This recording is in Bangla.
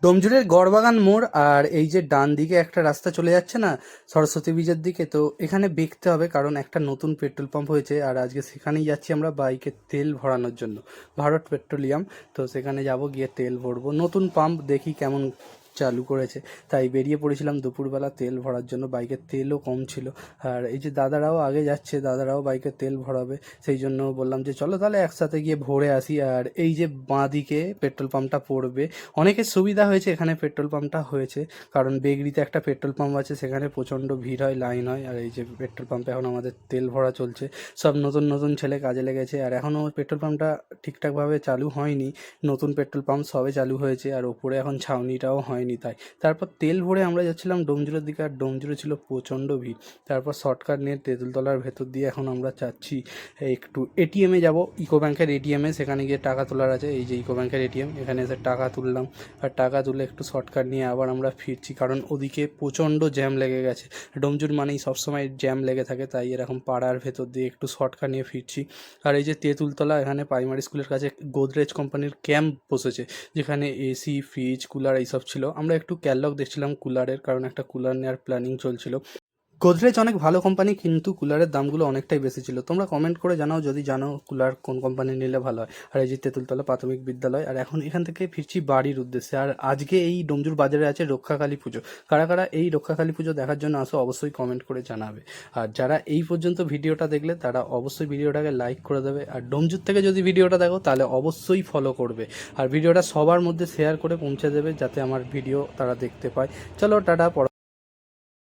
ডোমজুড়ের গড়বাগান মোড় আর এই যে ডান দিকে একটা রাস্তা চলে যাচ্ছে না সরস্বতী ব্রিজের দিকে, তো এখানে দেখতে হবে কারণ একটা নতুন পেট্রোল পাম্প হয়েছে আর আজকে সেখানেই যাচ্ছি আমরা বাইকে তেল ভরানোর জন্য। ভারত পেট্রোলিয়াম। তো সেখানে যাব, গিয়ে তেল ভরবো, নতুন পাম্প দেখি কেমন চালু করেছে। তাই বেরিয়ে পড়েছিলাম দুপুরবেলা তেল ভরার জন্য, বাইকের তেলও কম ছিল। আর এই যে দাদারাও আগে যাচ্ছে, দাদারাও বাইকে তেল ভরাবে, সেই জন্য বললাম যে চলো তাহলে একসাথে গিয়ে ভরে আসি। আর এই যে বাঁ দিকে পেট্রোল পাম্পটা পড়বে, অনেকের সুবিধা হয়েছে এখানে পেট্রোল পাম্পটা হয়েছে, কারণ বেগরিতে একটা পেট্রোল পাম্প আছে, সেখানে প্রচণ্ড ভিড় হয়, লাইন হয়। আর এই যে পেট্রোল পাম্পে এখন আমাদের তেল ভরা চলছে, সব নতুন নতুন ছেলে কাজে লেগেছে। আর এখনও পেট্রোল পাম্পটা ঠিকঠাকভাবে চালু হয়নি, নতুন পেট্রোল পাম্প সবে চালু হয়েছে, আর ওপরে এখন ছাউনিটাও হয়নি। তাই তারপর তেল ভরে আমরা যাচ্ছিলাম ডোমজুড়ের দিকে, আর ডোমজুড়ে ছিল প্রচণ্ড ভিড়। তারপর শর্টকাট নিয়ে তেঁতুলতলার ভেতর দিয়ে এখন আমরা যাচ্ছি একটু এটিএমে যাব, ইকো ব্যাংকের এটিএমে, সেখানে গিয়ে টাকা তোলার আছে। এই যে ইকো ব্যাংকের এটিএম, এখানে এসে টাকা তুললাম। আর টাকা তুলে একটু শর্টকাট নিয়ে আবার আমরা ফিরছি, কারণ ওদিকে প্রচণ্ড জ্যাম লেগে গেছে। ডোমজুর মানেই সবসময় জ্যাম লেগে থাকে, তাই এরকম পাড়ার ভেতর দিয়ে একটু শর্টকাট নিয়ে ফিরছি। আর এই যে তেঁতুলতলা, এখানে প্রাইমারি স্কুলের কাছে গোদরেজ কোম্পানির ক্যাম্প বসেছে, যেখানে এসি, ফ্রিজ, কুলার এইসব ছিল। আমরা একটু ক্যাটলগ দেখছিলাম কুলারের, কারণ একটা কুলার নেওয়ার প্ল্যানিং চলছিল। গোদরেজ অনেক ভালো কোম্পানি, কিন্তু কুলারের দামগুলো অনেকটাই বেশি ছিল। তোমরা কমেন্ট করে জানাও যদি জানো কুলার কোন কোম্পানি নিলে ভালো হয়। আর এই যে তেঁতুলতলা প্রাথমিক বিদ্যালয়, আর এখন এখান থেকে ফিরছি বাড়ির উদ্দেশ্যে। আর আজকে এই ডোমজুর বাজারে আছে রক্ষাকালী পুজো। কারা কারা এই রক্ষাকালী পুজো দেখার জন্য আসো অবশ্যই কমেন্ট করে জানাবে। আর যারা এই পর্যন্ত ভিডিওটা দেখলে তারা অবশ্যই ভিডিওটাকে লাইক করে দেবে। আর ডোমজুর থেকে যদি ভিডিওটা দেখো তাহলে অবশ্যই ফলো করবে। আর ভিডিওটা সবার মধ্যে শেয়ার করে পৌঁছে দেবে, যাতে আমার ভিডিও তারা দেখতে পায়। চলো টাটা।